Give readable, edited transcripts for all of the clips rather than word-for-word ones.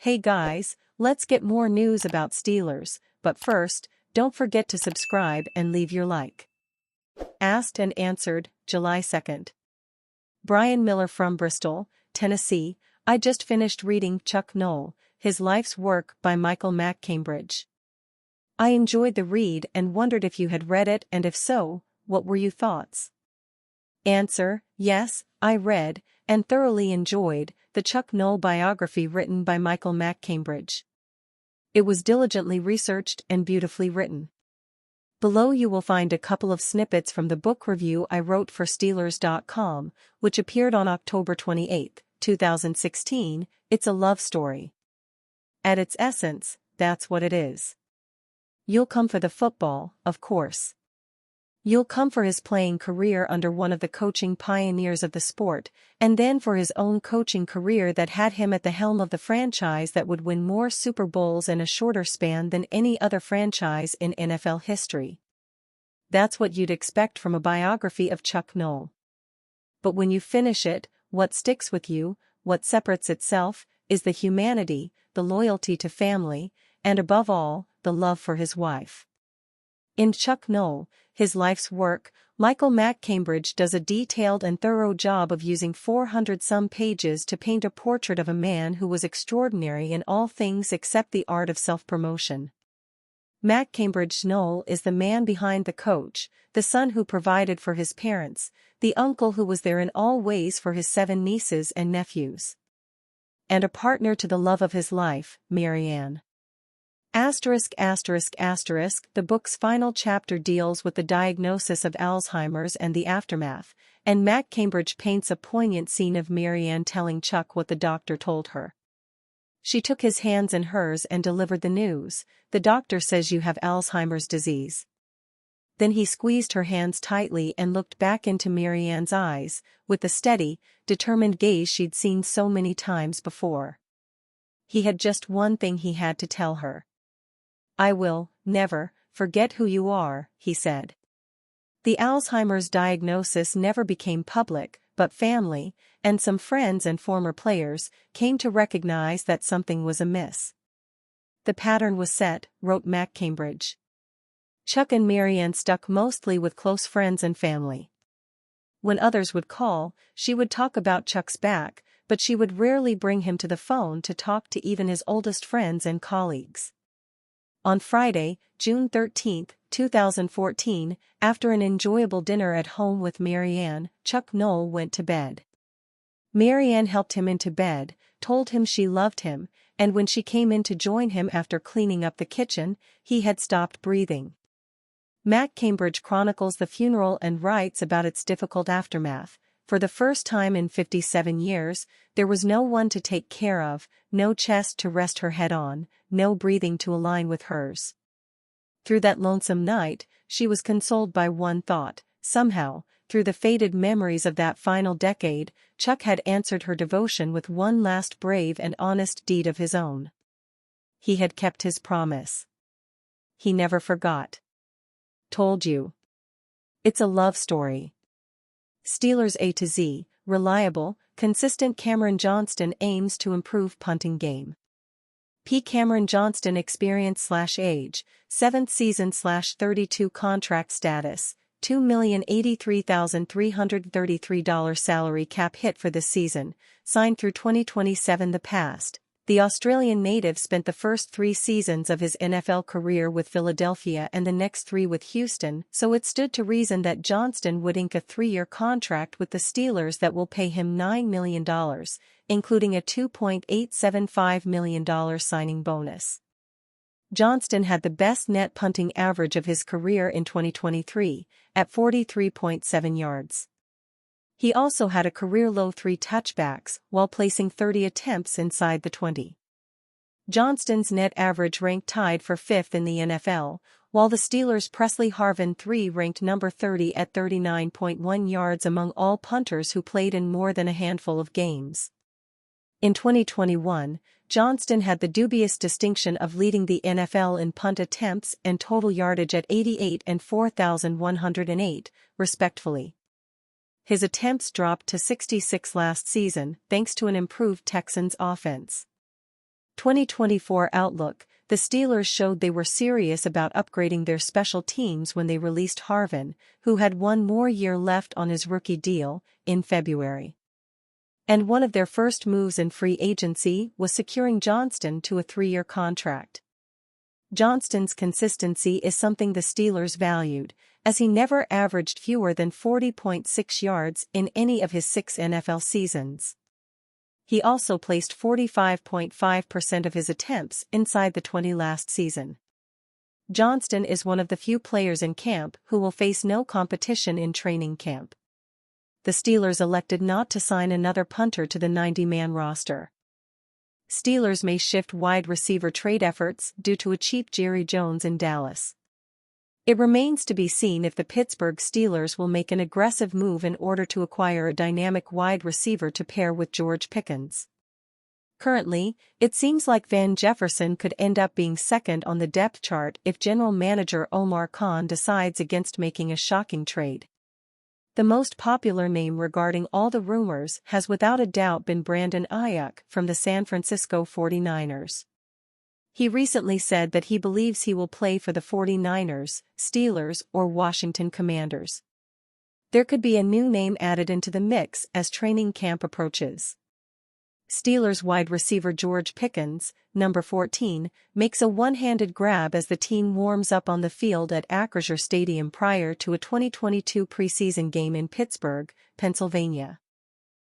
Hey guys, let's get more news about Steelers, but first, don't forget to subscribe and leave your like. Asked and answered, July 2nd. Brian Miller from Bristol, Tennessee. I just finished reading Chuck Noll, His Life's Work by Michael McCambridge. I enjoyed the read and wondered if you had read it, and if so, what were your thoughts? Answer: yes, I read, and thoroughly enjoyed, the Chuck Noll biography written by Michael McCambridge. It was diligently researched and beautifully written. Below you will find a couple of snippets from the book review I wrote for Steelers.com, which appeared on October 28, 2016. It's a love story. At its essence, that's what it is. You'll come for the football, of course. You'll come for his playing career under one of the coaching pioneers of the sport, and then for his own coaching career that had him at the helm of the franchise that would win more Super Bowls in a shorter span than any other franchise in NFL history. That's what you'd expect from a biography of Chuck Noll. But when you finish it, what sticks with you, what separates itself, is the humanity, the loyalty to family, and above all, the love for his wife. In Chuck Noll, His Life's Work, Michael McCambridge does a detailed and thorough job of using 400-some pages to paint a portrait of a man who was extraordinary in all things except the art of self-promotion. McCambridge Noll is the man behind the coach, the son who provided for his parents, the uncle who was there in all ways for his 7 nieces and nephews, and a partner to the love of his life, Mary Ann. The book's final chapter deals with the diagnosis of Alzheimer's and the aftermath, and McCambridge paints a poignant scene of Mary Ann telling Chuck what the doctor told her. She took his hands in hers and delivered the news: "The doctor says you have Alzheimer's disease." Then he squeezed her hands tightly and looked back into Mary Ann's eyes, with the steady, determined gaze she'd seen so many times before. He had just one thing he had to tell her. "I will never forget who you are," he said. The Alzheimer's diagnosis never became public, but family, and some friends and former players, came to recognize that something was amiss. "The pattern was set," wrote McCambridge. "Chuck and Mary Ann stuck mostly with close friends and family. When others would call, she would talk about Chuck's back, but she would rarely bring him to the phone to talk to even his oldest friends and colleagues." On Friday, June 13, 2014, after an enjoyable dinner at home with Mary Ann, Chuck Noll went to bed. Mary Ann helped him into bed, told him she loved him, and when she came in to join him after cleaning up the kitchen, he had stopped breathing. McCambridge chronicles the funeral and writes about its difficult aftermath. For the first time in 57 years, there was no one to take care of, no chest to rest her head on, no breathing to align with hers. Through that lonesome night, she was consoled by one thought: somehow, through the faded memories of that final decade, Chuck had answered her devotion with one last brave and honest deed of his own. He had kept his promise. He never forgot. Told you. It's a love story. Steelers A to Z, reliable, consistent. Cameron Johnston aims to improve punting game. Cameron Johnston experience/age, 7th season/32 contract status, $2,083,333 salary cap hit for this season, signed through 2027. The past. The Australian native spent the first 3 seasons of his NFL career with Philadelphia and the next 3 with Houston, so it stood to reason that Johnston would ink a 3-year contract with the Steelers that will pay him $9 million, including a $2.875 million signing bonus. Johnston had the best net punting average of his career in 2023, at 43.7 yards. He also had a career-low 3 touchbacks while placing 30 attempts inside the 20. Johnston's net average ranked tied for 5th in the NFL, while the Steelers' Presley Harvin III ranked number 30 at 39.1 yards among all punters who played in more than a handful of games. In 2021, Johnston had the dubious distinction of leading the NFL in punt attempts and total yardage at 88 and 4,108, respectively. His attempts dropped to 66 last season thanks to an improved Texans offense. 2024 Outlook. The Steelers showed they were serious about upgrading their special teams when they released Harvin, who had one more year left on his rookie deal, in February. And one of their first moves in free agency was securing Johnston to a 3-year contract. Johnston's consistency is something the Steelers valued, as he never averaged fewer than 40.6 yards in any of his 6 NFL seasons. He also placed 45.5% of his attempts inside the 20 last season. Johnston is one of the few players in camp who will face no competition in training camp. The Steelers elected not to sign another punter to the 90-man roster. Steelers may shift wide receiver trade efforts due to a cheap Jerry Jones in Dallas. It remains to be seen if the Pittsburgh Steelers will make an aggressive move in order to acquire a dynamic wide receiver to pair with George Pickens. Currently, it seems like Van Jefferson could end up being second on the depth chart if general manager Omar Khan decides against making a shocking trade. The most popular name regarding all the rumors has without a doubt been Brandon Ayuk from the San Francisco 49ers. He recently said that he believes he will play for the 49ers, Steelers, or Washington Commanders. There could be a new name added into the mix as training camp approaches. Steelers wide receiver George Pickens, number 14, makes a one-handed grab as the team warms up on the field at Acrisure Stadium prior to a 2022 preseason game in Pittsburgh, Pennsylvania.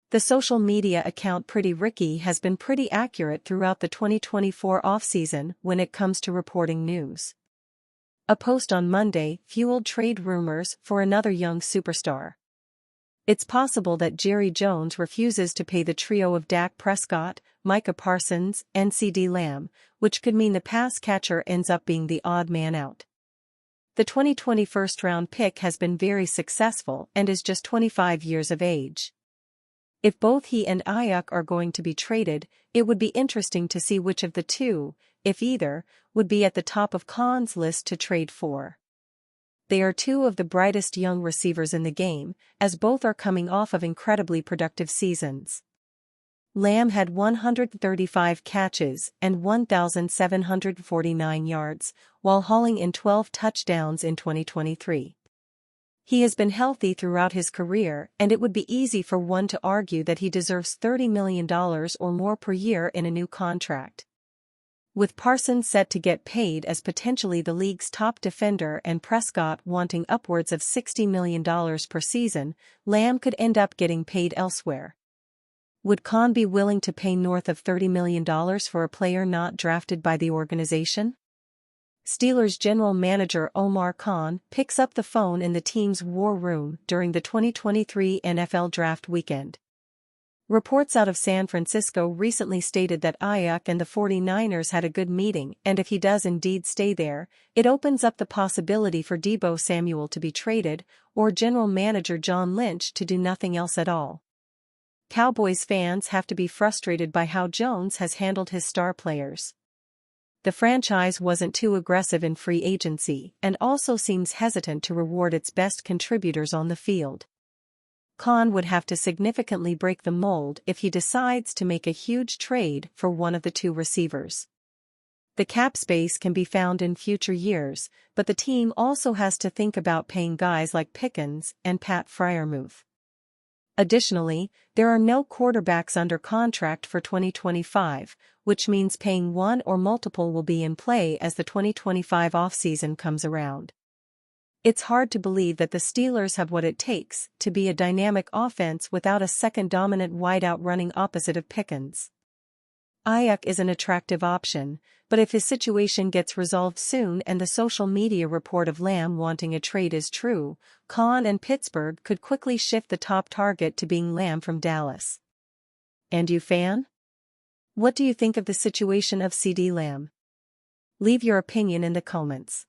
The social media account Pretty Ricky has been pretty accurate throughout the 2024 offseason when it comes to reporting news. A post on Monday fueled trade rumors for another young superstar. It's possible that Jerry Jones refuses to pay the trio of Dak Prescott, Micah Parsons, and Ceedee Lamb, which could mean the pass catcher ends up being the odd man out. The 2020 first-round pick has been very successful and is just 25 years of age. If both he and Ayuk are going to be traded, it would be interesting to see which of the two, if either, would be at the top of Khan's list to trade for. They are two of the brightest young receivers in the game, as both are coming off of incredibly productive seasons. Lamb had 135 catches and 1,749 yards, while hauling in 12 touchdowns in 2023. He has been healthy throughout his career, and it would be easy for one to argue that he deserves $30 million or more per year in a new contract. With Parsons set to get paid as potentially the league's top defender and Prescott wanting upwards of $60 million per season, Lamb could end up getting paid elsewhere. Would Khan be willing to pay north of $30 million for a player not drafted by the organization? Steelers general manager Omar Khan picks up the phone in the team's war room during the 2023 NFL Draft weekend. Reports out of San Francisco recently stated that Ayuk and the 49ers had a good meeting, and if he does indeed stay there, it opens up the possibility for Deebo Samuel to be traded, or general manager John Lynch to do nothing else at all. Cowboys fans have to be frustrated by how Jones has handled his star players. The franchise wasn't too aggressive in free agency and also seems hesitant to reward its best contributors on the field. Khan would have to significantly break the mold if he decides to make a huge trade for one of the two receivers. The cap space can be found in future years, but the team also has to think about paying guys like Pickens and Pat Freiermuth. Additionally, there are no quarterbacks under contract for 2025, which means paying one or multiple will be in play as the 2025 offseason comes around. It's hard to believe that the Steelers have what it takes to be a dynamic offense without a second dominant wideout running opposite of Pickens. Ayuk is an attractive option, but if his situation gets resolved soon and the social media report of Lamb wanting a trade is true, Khan and Pittsburgh could quickly shift the top target to being Lamb from Dallas. And you fan? What do you think of the situation of Ceedee Lamb? Leave your opinion in the comments.